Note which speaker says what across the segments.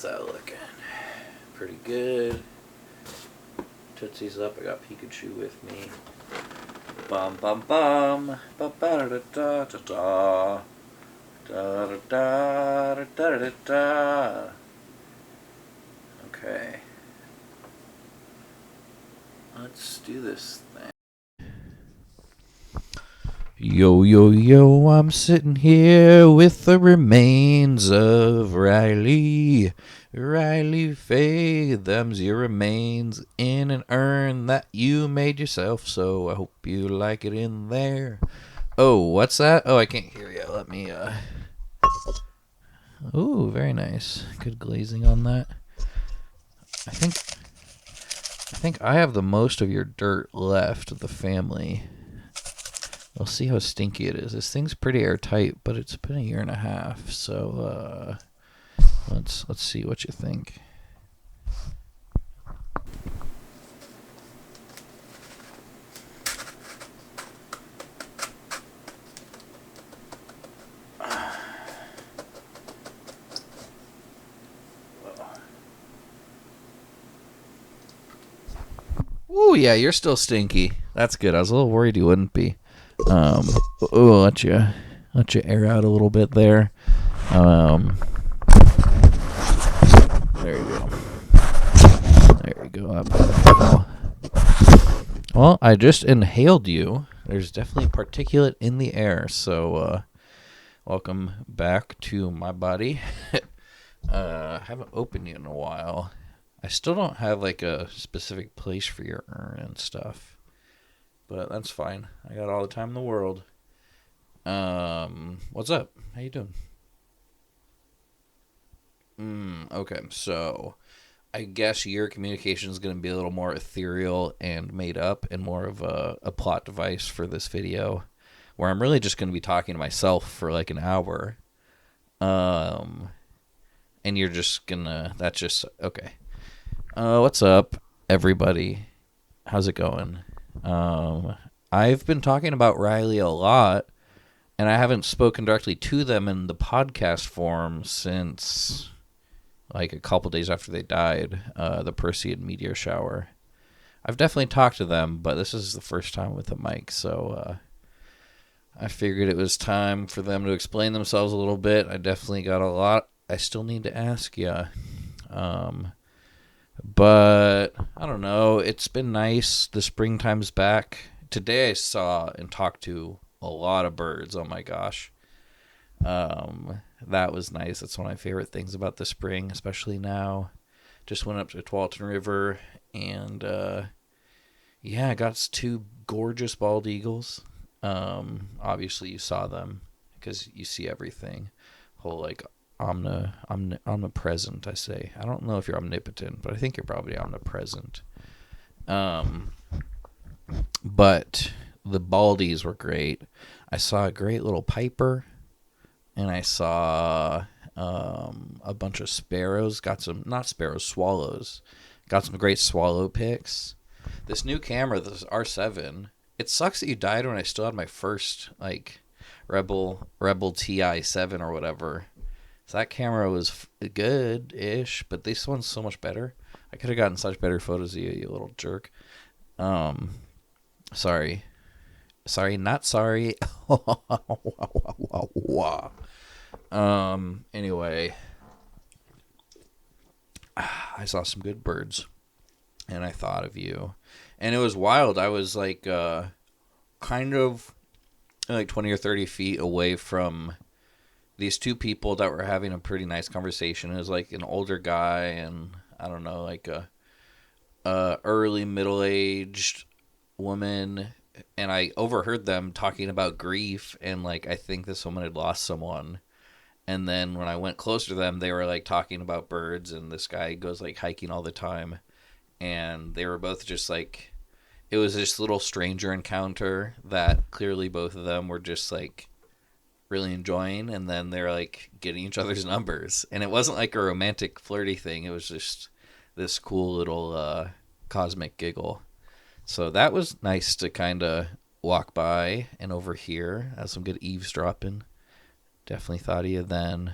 Speaker 1: How's that looking? Pretty good. Tootsie's up. I got Pikachu with me. Bum bum bum. Ba ba da da da da da da da da da da da. Okay. Let's do this thing. Yo, yo, yo, I'm sitting here with the remains of Riley. Riley Faye, them's your remains in an urn that you made yourself, so I hope you like it in there. Oh, what's that? Oh, I can't hear you. Let me, Ooh, very nice. Good glazing on that. I think I have the most of your dirt left of the family. We'll see how stinky it is. This thing's pretty airtight, but it's been a year and a half, so let's see what you think. Ooh, yeah, you're still stinky. That's good. I was a little worried you wouldn't be. Let you air out a little bit there. There you go. There you go. Well, I just inhaled you. There's definitely particulate in the air. So, welcome back to my body. I haven't opened you in a while. I still don't have like a specific place for your urn and stuff. But that's fine. I got all the time in the world. What's up? How you doing? Okay, so I guess your communication is going to be a little more ethereal and made up and more of a plot device for this video, where I'm really just going to be talking to myself for like an hour. And you're just gonna, that's just, okay. What's up, everybody? How's it going? I've been talking about Riley a lot, and I haven't spoken directly to them in the podcast form since like a couple days after they died, the Perseid meteor shower. I've definitely talked to them, but this is the first time with a mic, so I figured it was time for them to explain themselves a little bit. I definitely got a lot I still need to ask you. But I don't know. It's been nice. The springtime's back. Today I saw and talked to a lot of birds. Oh my gosh. That was nice. That's one of my favorite things about the spring, especially now. Just went up to Tualatin River and I got two gorgeous bald eagles. Obviously you saw them because you see everything. Whole like omnipresent, I say. I don't know if you're omnipotent, but I think you're probably omnipresent. But the baldies were great. I saw a great little piper, and I saw a bunch of sparrows. Got some, not sparrows, swallows. Got some great swallow pics. This new camera, this R7, it sucks that you died when I still had my first, like, Rebel TI7 or whatever. So that camera was good-ish, but this one's so much better. I could have gotten such better photos of you, you little jerk. Sorry. Sorry, not sorry. Anyway. I saw some good birds, and I thought of you. And it was wild. I was, like, kind of, like, 20 or 30 feet away from these two people that were having a pretty nice conversation. It was like an older guy and I don't know, like a early middle-aged woman, and I overheard them talking about grief, and like I think this woman had lost someone. And then when I went closer to them, they were like talking about birds, and this guy goes like hiking all the time, and they were both just like, it was this little stranger encounter that clearly both of them were just like really enjoying, and then they're like getting each other's numbers, and it wasn't like a romantic flirty thing. It was just this cool little cosmic giggle. So that was nice to kind of walk by and overhear. Had some good eavesdropping. Definitely thought of you then.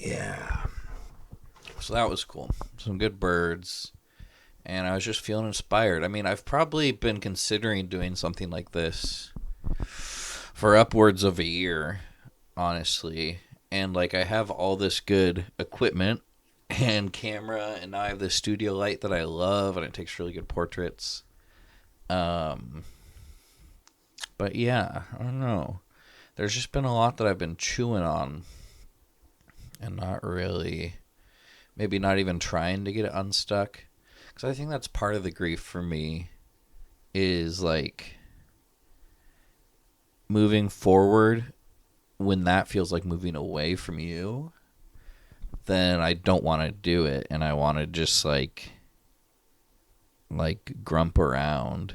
Speaker 1: Yeah. So that was cool. Some good birds. And I was just feeling inspired. I mean, I've probably been considering doing something like this for upwards of a year, honestly. And like I have all this good equipment and camera, and now I have this studio light that I love, and it takes really good portraits. Um, but yeah, I don't know. There's just been a lot that I've been chewing on, and not really, maybe not even trying to get it unstuck. Because I think that's part of the grief for me is like moving forward when that feels like moving away from you, then I don't want to do it, and I want to just grump around.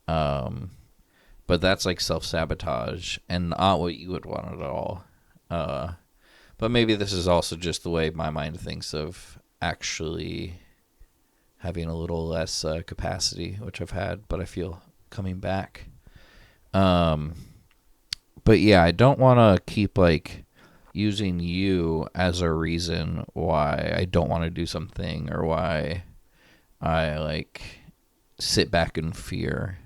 Speaker 1: But that's like self-sabotage and not what you would want at all. But maybe this is also just the way my mind thinks of actually having a little less capacity, which I've had, but I feel coming back. But yeah, I don't want to keep like using you as a reason why I don't want to do something or why I like sit back in fear,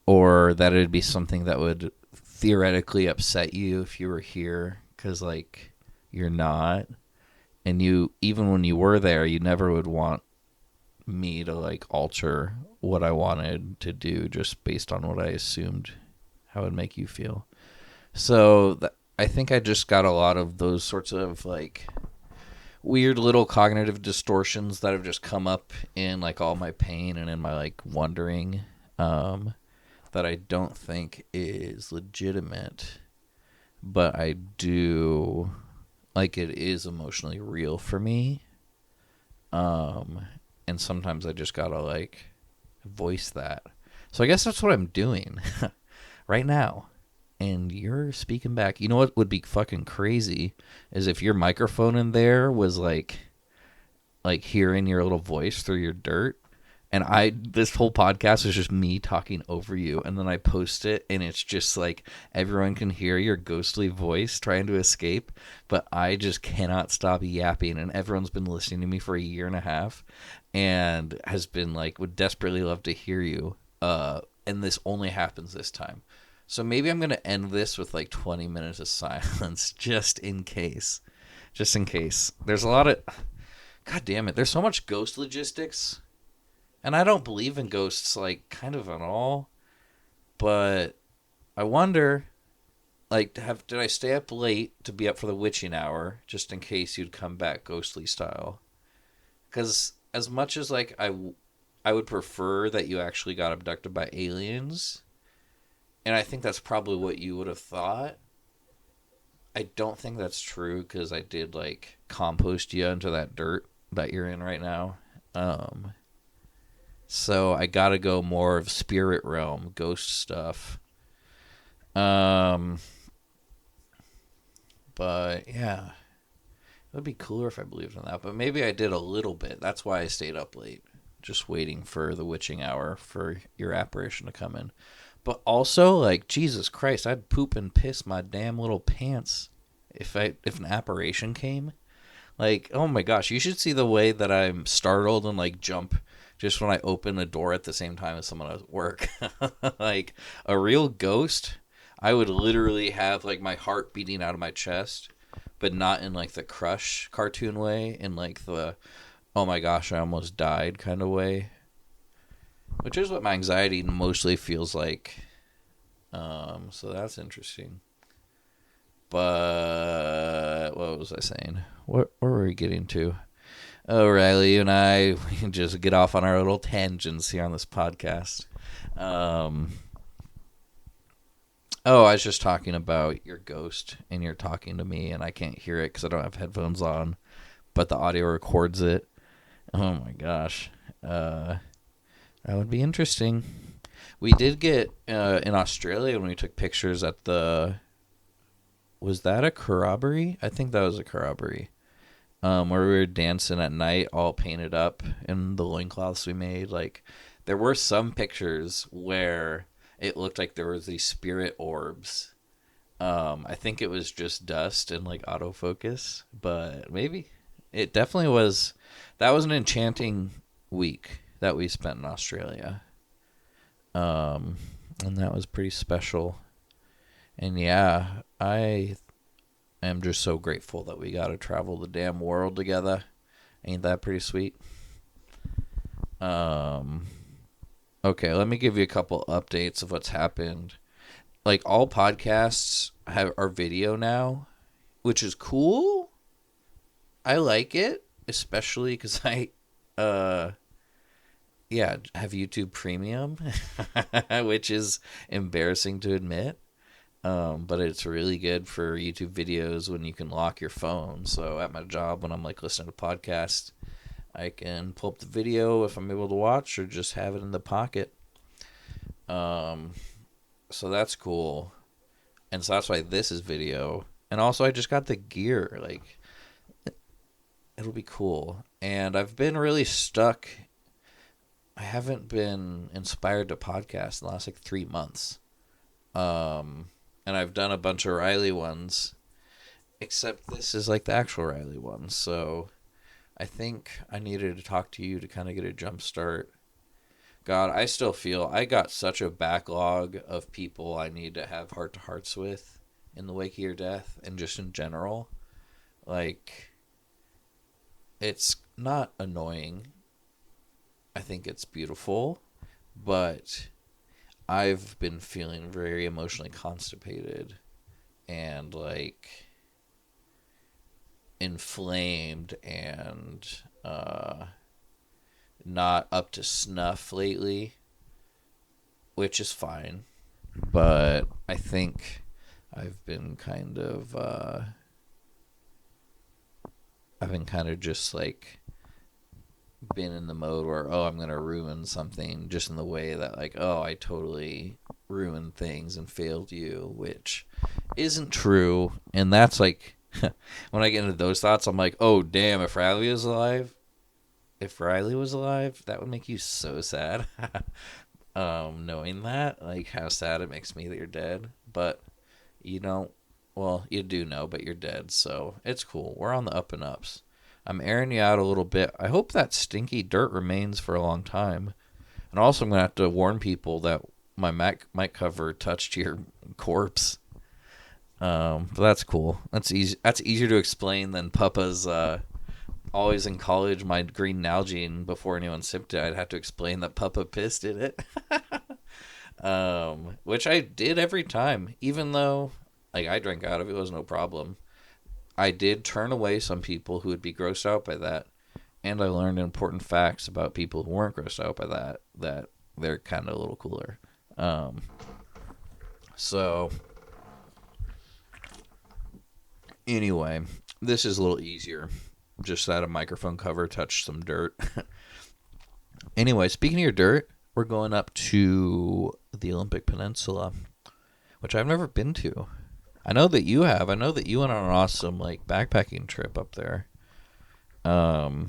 Speaker 1: or that it'd be something that would theoretically upset you if you were here, because like you're not, and you, even when you were there, you never would want me to like alter what I wanted to do just based on what I assumed how it would make you feel. So I think I just got a lot of those sorts of like weird little cognitive distortions that have just come up in like all my pain and in my like wondering, that I don't think is legitimate, but I do like it is emotionally real for me. And sometimes I just gotta like voice that. So I guess that's what I'm doing right now. And you're speaking back. You know what would be fucking crazy is if your microphone in there was like hearing your little voice through your dirt, and this whole podcast is just me talking over you, and then I post it and it's just like everyone can hear your ghostly voice trying to escape, but I just cannot stop yapping, and everyone's been listening to me for a year and a half and has been like would desperately love to hear you, and this only happens this time. So maybe I'm going to end this with like 20 minutes of silence just in case. Just in case. There's a lot of God damn it. There's so much ghost logistics. And I don't believe in ghosts, like, kind of at all. But I wonder, like, did I stay up late to be up for the witching hour, just in case you'd come back ghostly style? Because as much as, like, I would prefer that you actually got abducted by aliens, and I think that's probably what you would have thought, I don't think that's true, because I did, like, compost you into that dirt that you're in right now. So I gotta go more of spirit realm, ghost stuff. But yeah, it would be cooler if I believed in that. But maybe I did a little bit. That's why I stayed up late, just waiting for the witching hour for your apparition to come in. But also, like, Jesus Christ, I'd poop and piss my damn little pants if an apparition came. Like, oh my gosh, you should see the way that I'm startled and like jump just when I open the door at the same time as someone at work. Like a real ghost, I would literally have like my heart beating out of my chest, but not in like the Crush cartoon way, in like the oh my gosh, I almost died kind of way, which is what my anxiety mostly feels like. So that's interesting. But what was I saying? Where were we getting to? Oh, Riley, you and I, we can just get off on our little tangents here on this podcast. Oh, I was just talking about your ghost, and you're talking to me, and I can't hear it because I don't have headphones on, but the audio records it. Oh my gosh. That would be interesting. We did get, in Australia, when we took pictures at the... Was that a corroboree? I think that was a corroboree. Where we were dancing at night, all painted up in the loincloths we made. Like, there were some pictures where it looked like there was these spirit orbs I think it was just dust and like autofocus, but maybe it definitely was. That was an enchanting week that we spent in Australia. Um, and that was pretty special. And yeah, I am just so grateful that we got to travel the damn world together. Ain't that pretty sweet? Um, okay, let me give you a couple updates of what's happened. Like all podcasts are video now, which is cool. I like it, especially because uh, have YouTube Premium, which is embarrassing to admit. But it's really good for YouTube videos when you can lock your phone. So at my job, when I'm like listening to podcasts, I can pull up the video if I'm able to watch, or just have it in the pocket. So that's cool. And so that's why this is video. And also I just got the gear. Like, it'll be cool. And I've been really stuck. I haven't been inspired to podcast in the last like 3 months. And I've done a bunch of Riley ones, except this is like the actual Riley one. So I think I needed to talk to you to kind of get a jump start. God, I still feel I got such a backlog of people I need to have heart-to-hearts with in the wake of your death, and just in general. Like, it's not annoying. I think it's beautiful, but I've been feeling very emotionally constipated and like inflamed and not up to snuff lately, which is fine. But I think I've been kind of just like been in the mode where, oh, I'm gonna ruin something, just in the way that like, oh, I totally ruined things and failed you, which isn't true. And that's like when I get into those thoughts, I'm like, oh damn, if Riley was alive, that would make you so sad. Knowing that, like how sad it makes me that you're dead. But you don't, well, you do know, but you're dead, so it's cool. We're on the up and ups. I'm airing you out a little bit. I hope that stinky dirt remains for a long time. And also, I'm going to have to warn people that my mic cover touched your corpse. But that's cool. That's easy. That's easier to explain than Papa's always in college, my green Nalgene, before anyone sipped it, I'd have to explain that Papa pissed in it. Which I did every time, even though like I drank out of it, was no problem. I did turn away some people who would be grossed out by that, and I learned important facts about people who weren't grossed out by that they're kind of a little cooler. So anyway, this is a little easier. Just that a microphone cover touched some dirt. Anyway, speaking of your dirt, we're going up to the Olympic Peninsula, which I've never been to. I know that you have. I know that you went on an awesome like backpacking trip up there. But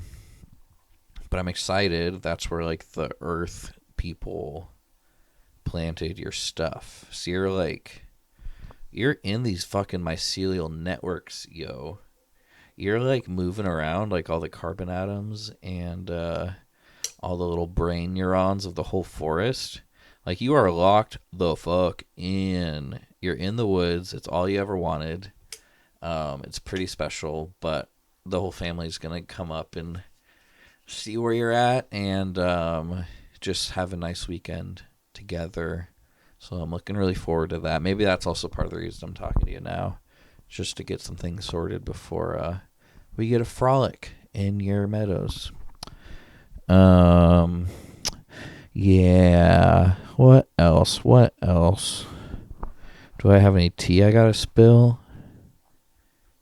Speaker 1: I'm excited. That's where like the Earth people planted your stuff. So you're in these fucking mycelial networks, yo. You're like moving around like all the carbon atoms and all the little brain neurons of the whole forest. Like, you are locked the fuck in. You're in the woods. It's all you ever wanted. It's pretty special, but the whole family's going to come up and see where you're at and just have a nice weekend together. So I'm looking really forward to that. Maybe that's also part of the reason I'm talking to you now, just to get some things sorted before we get a frolic in your meadows. Yeah. What else? Do I have any tea I gotta spill?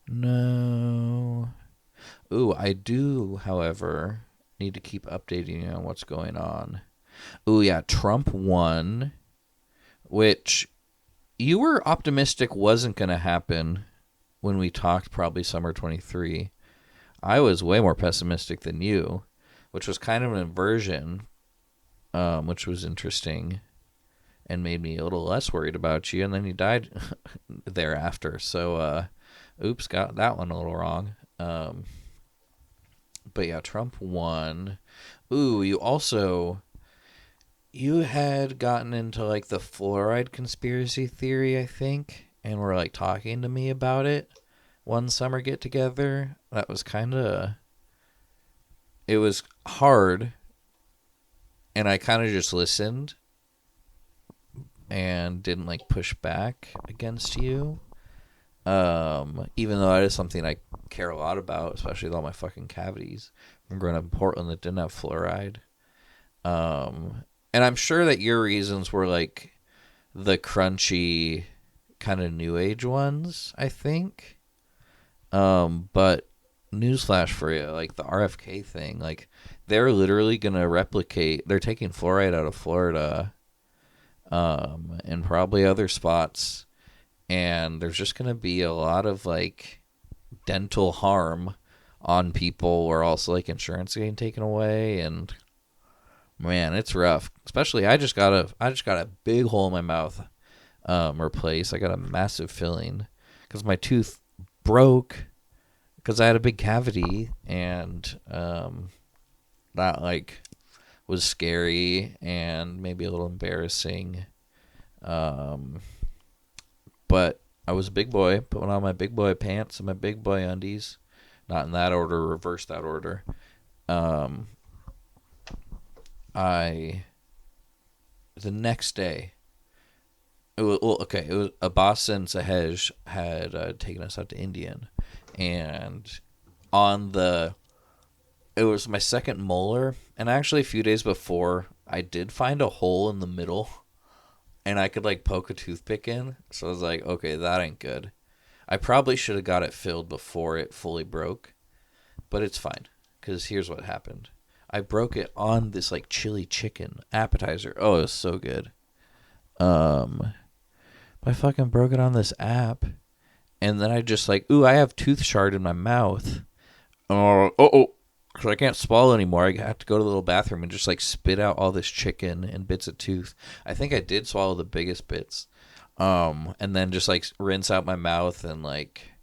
Speaker 1: No. Ooh, I do, however, need to keep updating you on what's going on. Ooh, yeah, Trump won, which you were optimistic wasn't going to happen when we talked probably summer 23. I was way more pessimistic than you, which was kind of an inversion, which was interesting. and made me a little less worried about you. And then you died thereafter. So, oops, got that one a little wrong. But yeah, Trump won. Ooh, you had gotten into like the fluoride conspiracy theory, I think, and were like talking to me about it one summer get together. That was it was hard, and I kind of just listened and didn't like push back against you. Even though that is something I care a lot about, especially with all my fucking cavities from growing up in Portland that didn't have fluoride. And I'm sure that your reasons were like the crunchy kind of new age ones, I think. But newsflash for you, like the RFK thing, like they're literally gonna replicate. They're taking fluoride out of Florida, and probably other spots, and there's just gonna be a lot of like dental harm on people, or also like insurance getting taken away, and man, it's rough. Especially I just got a big hole in my mouth replaced. I got a massive filling because my tooth broke because I had a big cavity, and that like was scary and maybe a little embarrassing. But I was a big boy, put on my big boy pants and my big boy undies, not in that order, reverse that order. I the next day. It was Abbas and Sahej had taken us out to Indian, and it was my second molar, and actually a few days before I did find a hole in the middle, and I could like poke a toothpick in. So I was like, okay, that ain't good. I probably should have got it filled before it fully broke, but it's fine because here's what happened. I broke it on this like chili chicken appetizer. Oh, it was so good. I fucking broke it on this app, and then I just like, ooh, I have tooth shard in my mouth. Because I can't swallow anymore. I have to go to the little bathroom and just like spit out all this chicken and bits of tooth. I think I did swallow the biggest bits, and then just like rinse out my mouth and like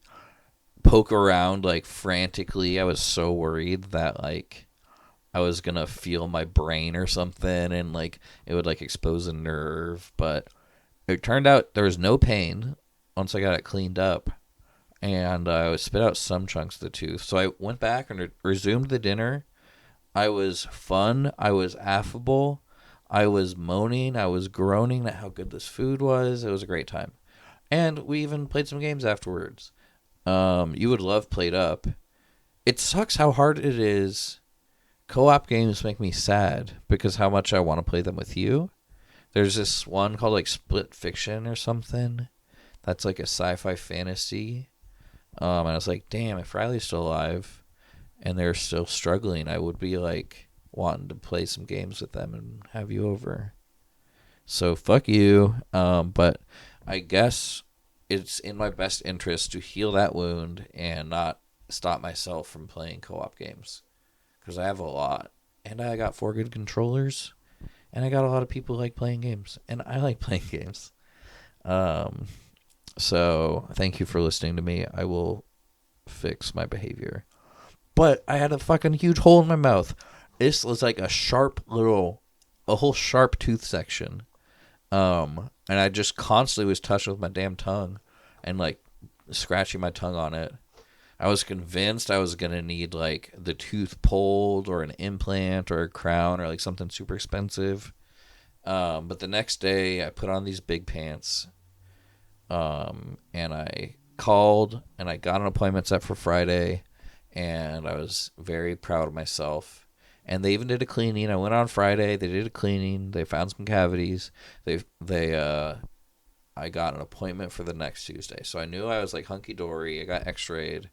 Speaker 1: poke around like frantically. I was so worried that like I was gonna feel my brain or something, and like it would like expose a nerve, but it turned out there was no pain once I got it cleaned up, and I spit out some chunks of the tooth. So I went back and resumed the dinner. I was fun. I was affable. I was moaning. I was groaning at how good this food was. It was a great time. And we even played some games afterwards. You would love Played Up. It sucks how hard it is. Co-op games make me sad because how much I want to play them with you. There's this one called like Split Fiction or something. That's like a sci-fi fantasy. And I was like, damn, if Riley's still alive and they're still struggling, I would be like wanting to play some games with them and have you over. So fuck you. But I guess it's in my best interest to heal that wound and not stop myself from playing co-op games. Because I have a lot. And I got 4 good controllers. And I got a lot of people who like playing games. And I like playing games. So thank you for listening to me. I will fix my behavior. But I had a fucking huge hole in my mouth. This was like a whole sharp tooth section. And I just constantly was touching with my damn tongue and like scratching my tongue on it. I was convinced I was going to need like the tooth pulled or an implant or a crown or like something super expensive. But the next day I put on these big pants. And I called and I got an appointment set for Friday, and I was very proud of myself. And they even did a cleaning. I went on Friday. They did a cleaning. They found some cavities. I got an appointment for the next Tuesday. So I knew I was like hunky dory. I got x-rayed.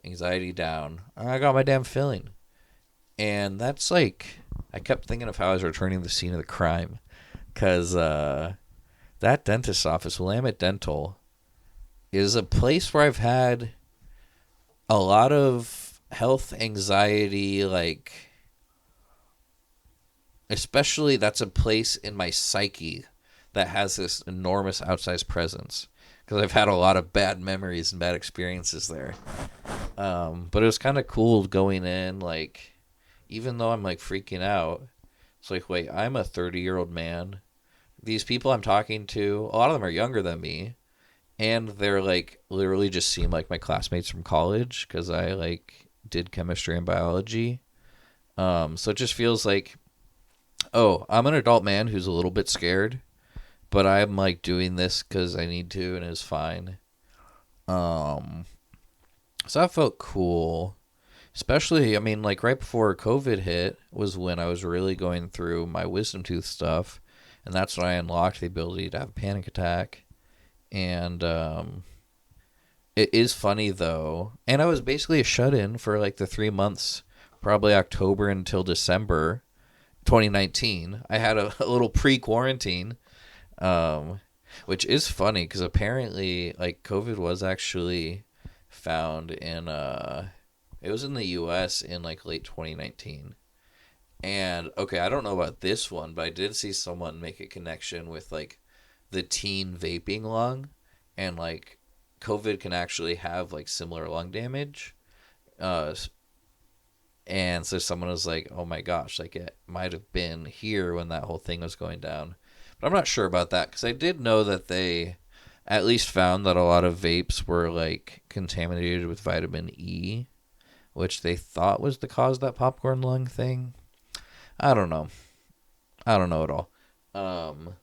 Speaker 1: Anxiety down. I got my damn filling. And that's like, I kept thinking of how I was returning to the scene of the crime. Because that dentist's office, Willamette Dental, is a place where I've had a lot of health anxiety, like, especially that's a place in my psyche that has this enormous outsized presence, because I've had a lot of bad memories and bad experiences there. But it was kind of cool going in, like, even though I'm like freaking out, it's like, wait, I'm a 30-year-old man. These people I'm talking to, a lot of them are younger than me, and they're like literally just seem like my classmates from college because I like did chemistry and biology. So it just feels like, oh, I'm an adult man who's a little bit scared, but I'm like doing this because I need to, and it's fine. Um, so that felt cool. Especially, I mean, like right before COVID hit was when I was really going through my wisdom tooth stuff, and that's when I unlocked the ability to have a panic attack. And it is funny though, and I was basically a shut-in for like the 3 months, probably October until December 2019. I had a little pre-quarantine, um, which is funny because apparently, like, COVID was actually found in it was in the U.S. in like late 2019. And okay, I don't know about this one, but I did see someone make a connection with like the teen vaping lung, and like COVID can actually have like similar lung damage. Uh, and so someone was like, "Oh my gosh, like it might have been here when that whole thing was going down." But I'm not sure about that because I did know that they at least found that a lot of vapes were like contaminated with vitamin E, which they thought was the cause of that popcorn lung thing. I don't know. I don't know at all. Um,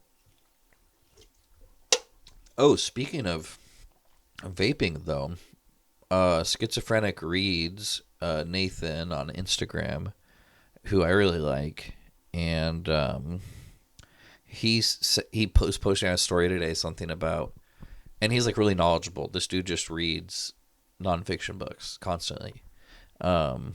Speaker 1: oh, speaking of vaping, though, Schizophrenic Reads, Nathan on Instagram, who I really like, and he was posting on a story today something about, and he's like really knowledgeable. This dude just reads nonfiction books constantly, um,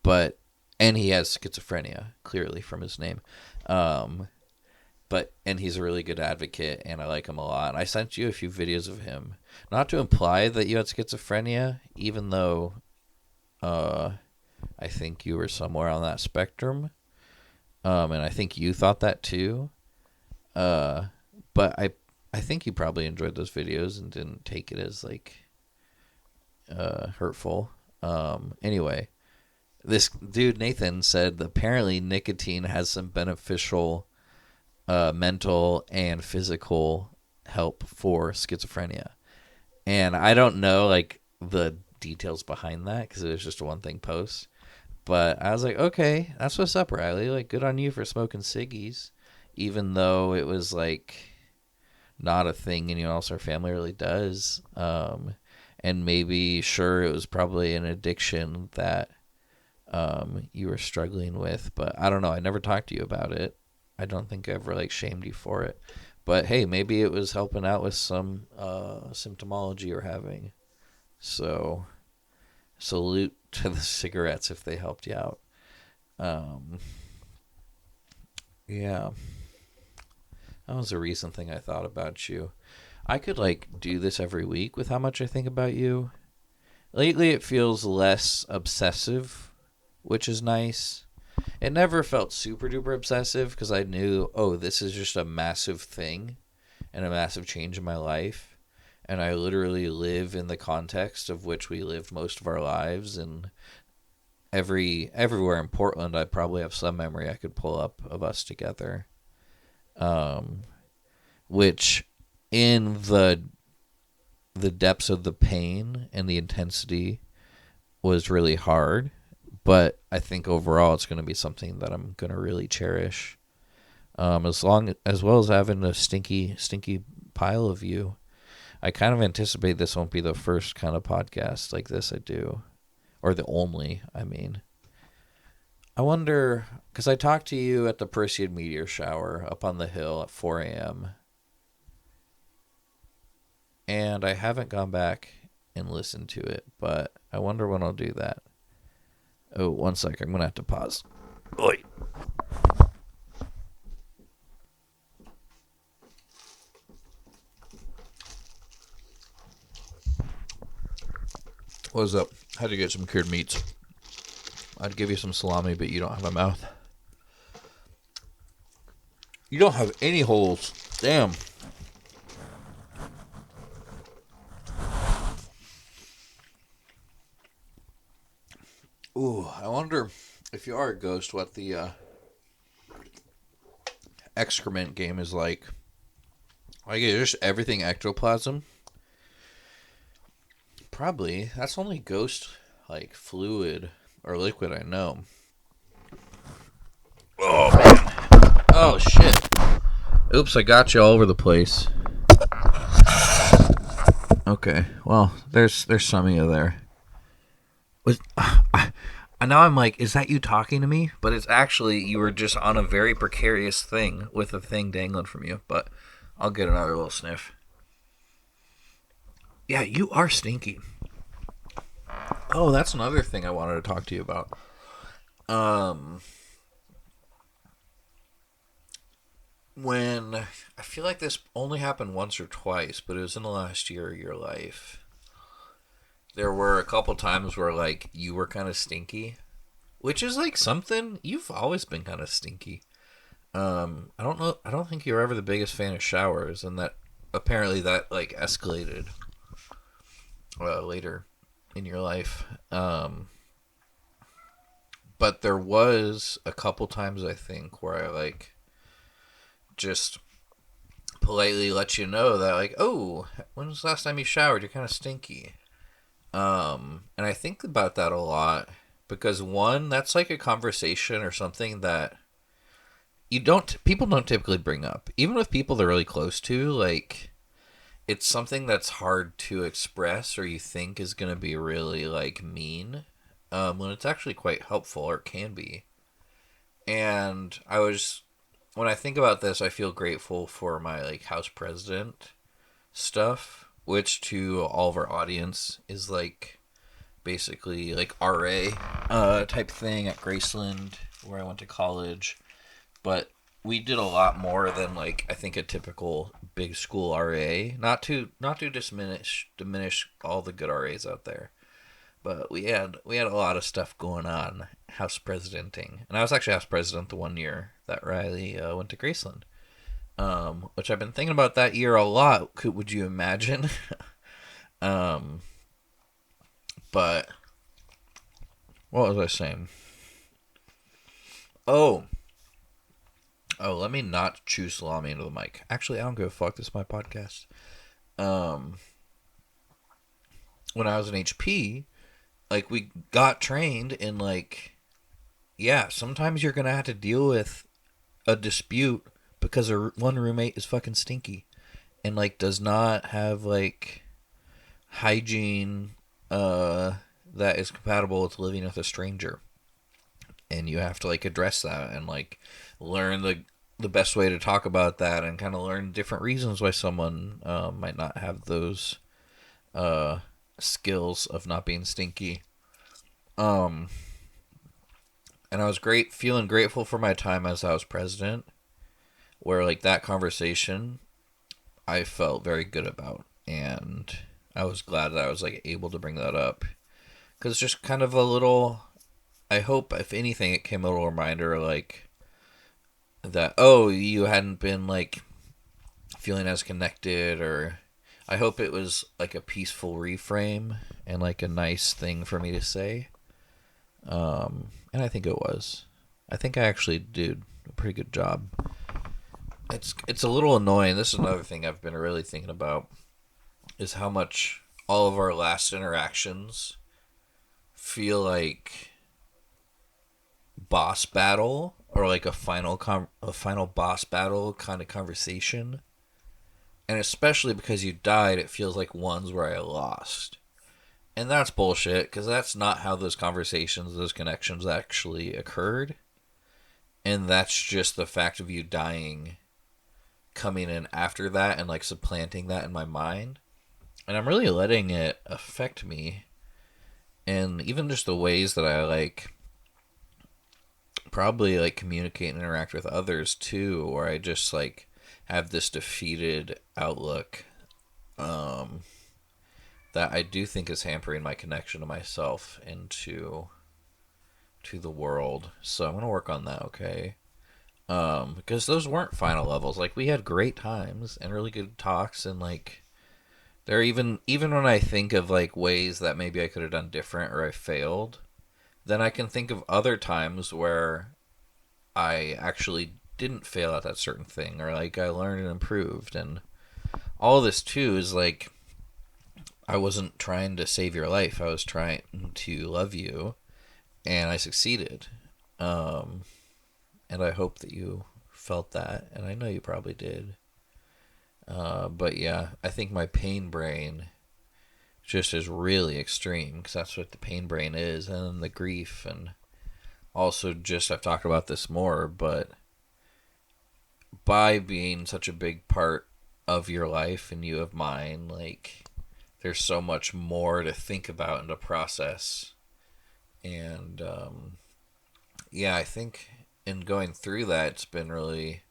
Speaker 1: but and he has schizophrenia clearly from his name, and he's a really good advocate, and I like him a lot. I sent you a few videos of him, not to imply that you had schizophrenia, even though I think you were somewhere on that spectrum, and I think you thought that too. But I think you probably enjoyed those videos and didn't take it as like hurtful. Anyway, this dude Nathan said that apparently nicotine has some beneficial mental and physical help for schizophrenia, and I don't know like the details behind that because it was just a one thing post. But I was like, okay, that's what's up, Riley. Like, good on you for smoking ciggies, even though it was like not a thing anyone else in our family really does. And maybe, sure, it was probably an addiction that you were struggling with, but I don't know. I never talked to you about it. I don't think I ever like shamed you for it. But hey, maybe it was helping out with some symptomology you're having. So salute to the cigarettes if they helped you out. Yeah, that was a recent thing I thought about you. I could like do this every week with how much I think about you. Lately it feels less obsessive, which is nice. It never felt super duper obsessive because I knew, oh, this is just a massive thing and a massive change in my life. And I literally live in the context of which we lived most of our lives. And everywhere in Portland, I probably have some memory I could pull up of us together. Which in the depths of the pain and the intensity was really hard. But I think overall it's going to be something that I'm going to really cherish. As well as having a stinky pile of you. I kind of anticipate this won't be the first kind of podcast like this I do. Or the only, I mean. I wonder, because I talked to you at the Perseid meteor shower up on the hill at 4 a.m. And I haven't gone back and listened to it, but I wonder when I'll do that. Oh, 1 second. I'm going to have to pause. Oi. What's up? How'd you get some cured meats? I'd give you some salami, but you don't have a mouth. You don't have any holes. Damn. Ooh, I wonder if you are a ghost, what the excrement game is like. Like, is just everything ectoplasm? Probably. That's only ghost, like, fluid or liquid I know. Oh, man. Oh, shit. Oops, I got you all over the place. Okay, well, there's some of you there. Now I'm like, is that you talking to me? But it's actually, you were just on a very precarious thing with a thing dangling from you. But I'll get another little sniff. Yeah, you are stinky. Oh, that's another thing I wanted to talk to you about. When I feel like this only happened once or twice, but it was in the last year of your life. There were a couple times where like you were kind of stinky, which is like something you've always been kind of stinky. I don't know. I don't think you were ever the biggest fan of showers, and that apparently that like escalated later in your life. But there was a couple times I think where I like just politely let you know that like, oh, when was the last time you showered? You're kind of stinky. And I think about that a lot because one, that's like a conversation or something that people don't typically bring up. Even with people they're really close to, like it's something that's hard to express or you think is going to be really like mean, when it's actually quite helpful or it can be. And when I think about this, I feel grateful for my like house president stuff, which to all of our audience is like basically like RA type thing at Graceland where I went to college. But we did a lot more than like I think a typical big school RA. Not to diminish all the good RAs out there, but we had a lot of stuff going on house presidenting, and I was actually house president the one year that Riley went to Graceland, which I've been thinking about that year a lot. Would you imagine? But what was I saying? Oh, let me not chew salami into the mic. Actually, I don't give a fuck. This is my podcast. When I was in HP, like we got trained in like, yeah, sometimes you're gonna have to deal with a dispute because one roommate is fucking stinky and like does not have like hygiene that is compatible with living with a stranger, and you have to like address that and like learn the best way to talk about that and kind of learn different reasons why someone might not have those skills of not being stinky. And I was feeling grateful for my time as house president, where like that conversation I felt very good about, and I was glad that I was like able to bring that up because it's just kind of a little. I hope if anything, it came a little reminder like that. Oh, you hadn't been like feeling as connected, or I hope it was like a peaceful reframe and like a nice thing for me to say. And I think it was. I think I actually did a pretty good job. It's a little annoying. This is another thing I've been really thinking about is how much all of our last interactions feel like boss battle or like a final boss battle kind of conversation. And especially because you died, it feels like ones where I lost. And that's bullshit, because that's not how those conversations, those connections actually occurred. And that's just the fact of you dying coming in after that and like supplanting that in my mind. And I'm really letting it affect me. And even just the ways that I like probably like communicate and interact with others too, where I just like have this defeated outlook that I do think is hampering my connection to myself and to the world. So I'm gonna work on that. Okay. Because those weren't final levels. Like, we had great times and really good talks, and like, there are even when I think of like ways that maybe I could have done different or I failed, then I can think of other times where I actually didn't fail at that certain thing, or like I learned and improved. And all of this too is like, I wasn't trying to save your life. I was trying to love you, and I succeeded. Um, and I hope that you felt that, and I know you probably did. But yeah, I think my pain brain just is really extreme, because that's what the pain brain is, and then the grief, and also just, I've talked about this more, but by being such a big part of your life and you of mine, like, there's so much more to think about and to process. And yeah, I think in going through that, it's been really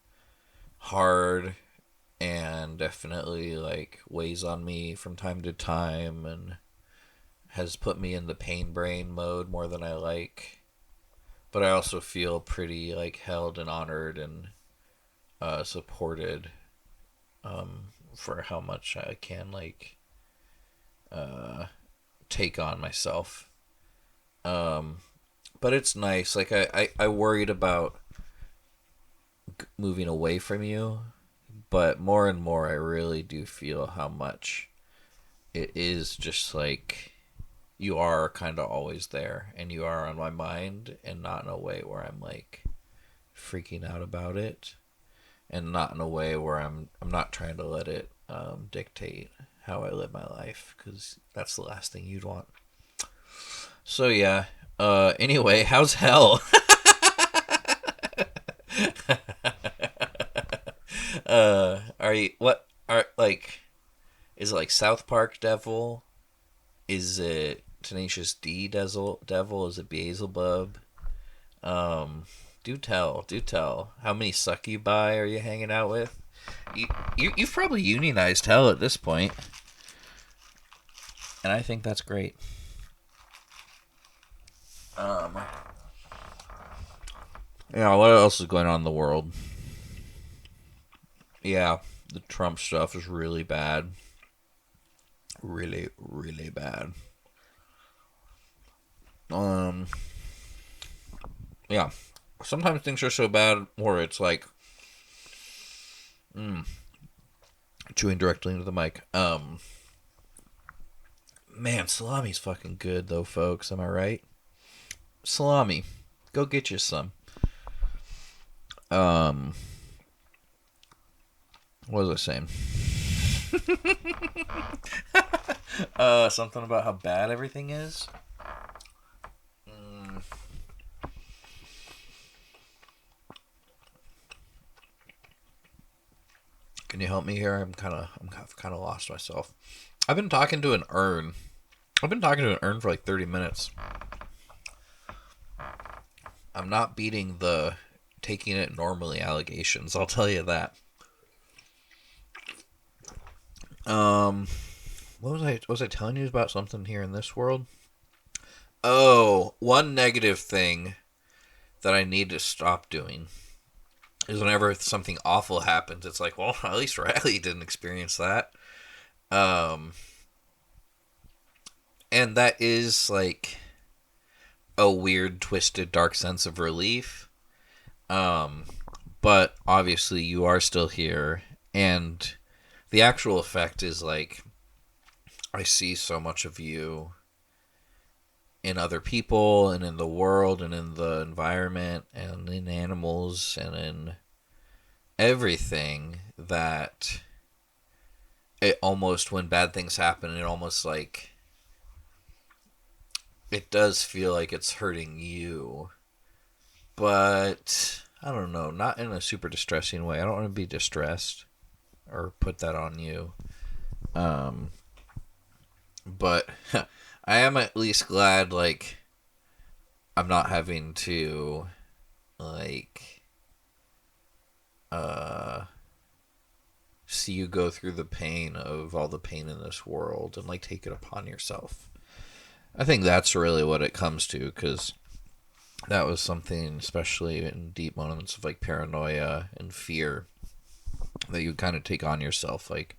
Speaker 1: hard, and definitely like weighs on me from time to time, and has put me in the pain brain mode more than I like. But I also feel pretty like held and honored and supported, for how much I can like uh, take on myself. Um, but it's nice. Like, I worried about moving away from you, but more and more I really do feel how much it is just like, you are kind of always there, and you are on my mind, and not in a way where I'm like freaking out about it, and not in a way where I'm not trying to let it dictate how I live my life, because that's the last thing you'd want. So yeah. Anyway, how's hell? Are you what are like? Is it like South Park Devil? Is it Tenacious D Devil? Is it Beelzebub? Um, do tell, do tell. How many succubi are you hanging out with? You've probably unionized hell at this point, and I think that's great. Um, yeah. What else is going on in the world? Yeah, the Trump stuff is really bad. Really, really bad. Um, yeah. Sometimes things are so bad where it's like, chewing directly into the mic. Man, salami's fucking good though, folks. Am I right? Salami, go get you some. Um, what was I saying? Something about how bad everything is. Mm. Can you help me here? I've kind of lost myself. I've been talking to an urn. I've been talking to an urn for like 30 minutes. I'm not beating the taking it normally allegations, I'll tell you that. Um, what was I telling you about something here in this world? Oh, one negative thing that I need to stop doing is whenever something awful happens, it's like, well, at least Riley didn't experience that. Um, and that is like a weird, twisted, dark sense of relief. Um, but obviously you are still here, and the actual effect is like, I see so much of you in other people and in the world and in the environment and in animals and in everything, that it almost, when bad things happen, it almost like, it does feel like it's hurting you. But I don't know, not in a super distressing way. I don't want to be distressed or put that on you. But I am at least glad, like, I'm not having to, like, see you go through the pain of all the pain in this world and, like, take it upon yourself. I think that's really what it comes to, because that was something, especially in deep moments of like paranoia and fear, that you kind of take on yourself, like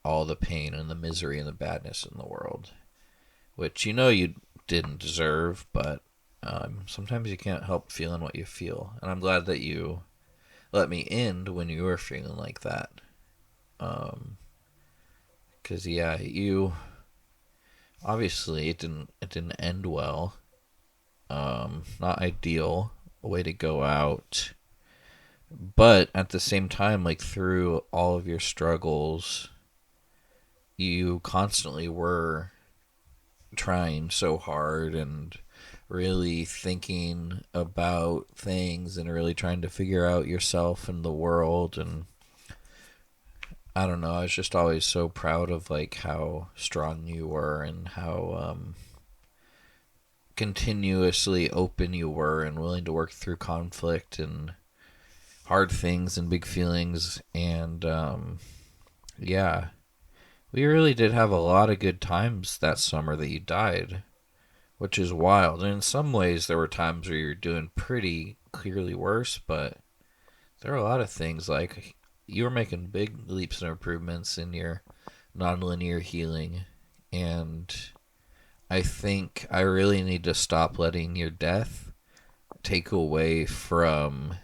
Speaker 1: all the pain and the misery and the badness in the world, which you didn't deserve, but sometimes you can't help feeling what you feel. And I'm glad that you let me in when you were feeling like that. Because yeah, you obviously it didn't end well. Not ideal way to go out, but at the same time, like through all of your struggles, you constantly were trying so hard and really thinking about things and really trying to figure out yourself and the world. And I don't know, I was just always so proud of like how strong you were and how continuously open you were and willing to work through conflict and hard things and big feelings. And yeah, we really did have a lot of good times that summer that you died, which is wild. And in some ways, there were times where you're doing pretty clearly worse, but there are a lot of things like you were making big leaps and improvements in your nonlinear healing. And I think I really need to stop letting your death take away from,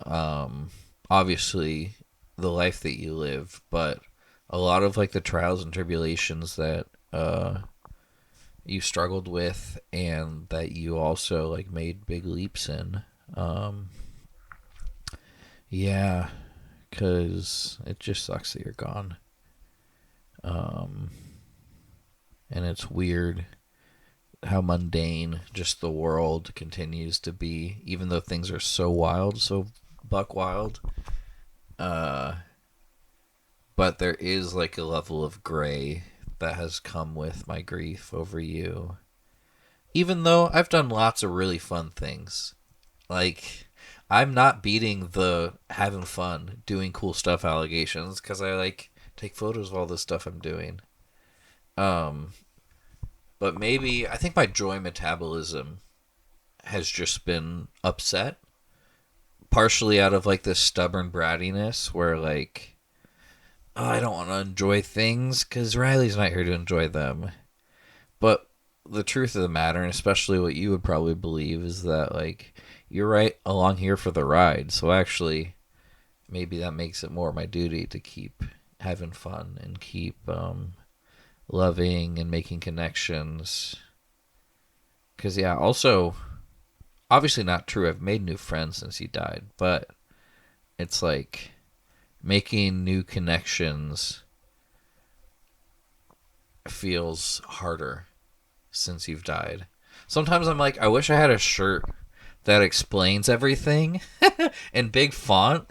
Speaker 1: um, obviously, the life that you live, but a lot of like the trials and tribulations that you struggled with and that you also like made big leaps in. Um, yeah, because it just sucks that you're gone. Um, and it's weird how mundane just the world continues to be, even though things are so wild, so buck wild. Uh, but there is like a level of gray that has come with my grief over you. Even though I've done lots of really fun things. Like, I'm not beating the having fun, doing cool stuff allegations because I like take photos of all this stuff I'm doing. Um, but maybe I think my joy metabolism has just been upset, partially out of like this stubborn brattiness where like, oh, I don't want to enjoy things because Riley's not here to enjoy them. But the truth of the matter, and especially what you would probably believe, is that like you're right along here for the ride. So actually, maybe that makes it more my duty to keep having fun and keep loving and making connections. Because yeah, also obviously not true. I've made new friends since he died, but it's like making new connections feels harder since you've died. Sometimes I'm like, I wish I had a shirt that explains everything in big font.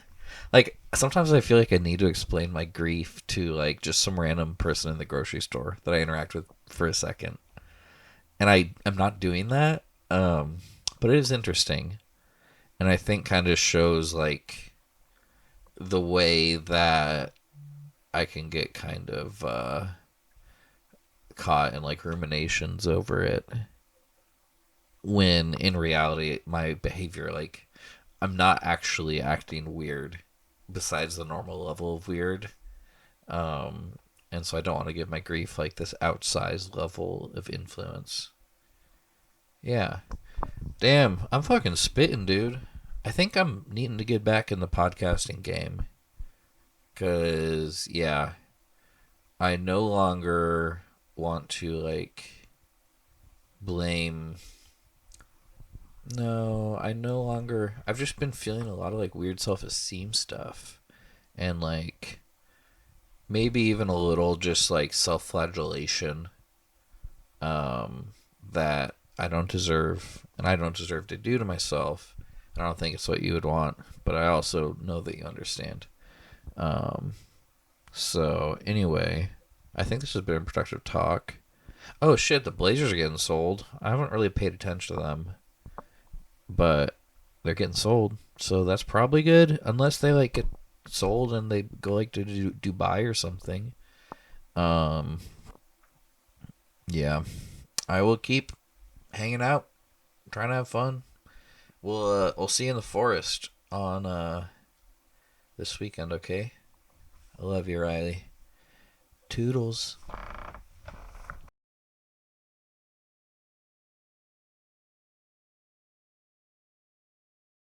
Speaker 1: Like sometimes I feel like I need to explain my grief to like just some random person in the grocery store that I interact with for a second. And I am not doing that. But it is interesting. And I think kind of shows like the way that I can get kind of caught in like ruminations over it when in reality my behavior, like I'm not actually acting weird besides the normal level of weird. um and so I don't want to give my grief like this outsized level of influence. Yeah, damn, I'm fucking spitting, dude. I think I'm needing to get back in the podcasting game because yeah, I no longer want to like blame. No, I no longer. I've just been feeling a lot of like weird self esteem stuff. And like maybe even a little just like self flagellation that I don't deserve and I don't deserve to do to myself. And I don't think it's what you would want, but I also know that you understand. Um, so, anyway, I think this has been a productive talk. Oh shit, the Blazers are getting sold. I haven't really paid attention to them, but they're getting sold, so that's probably good. Unless they like get sold and they go like to Dubai or something. Um, yeah, I will keep hanging out trying to have fun. We'll see you in the forest on this weekend, okay? I love you, Riley. Toodles.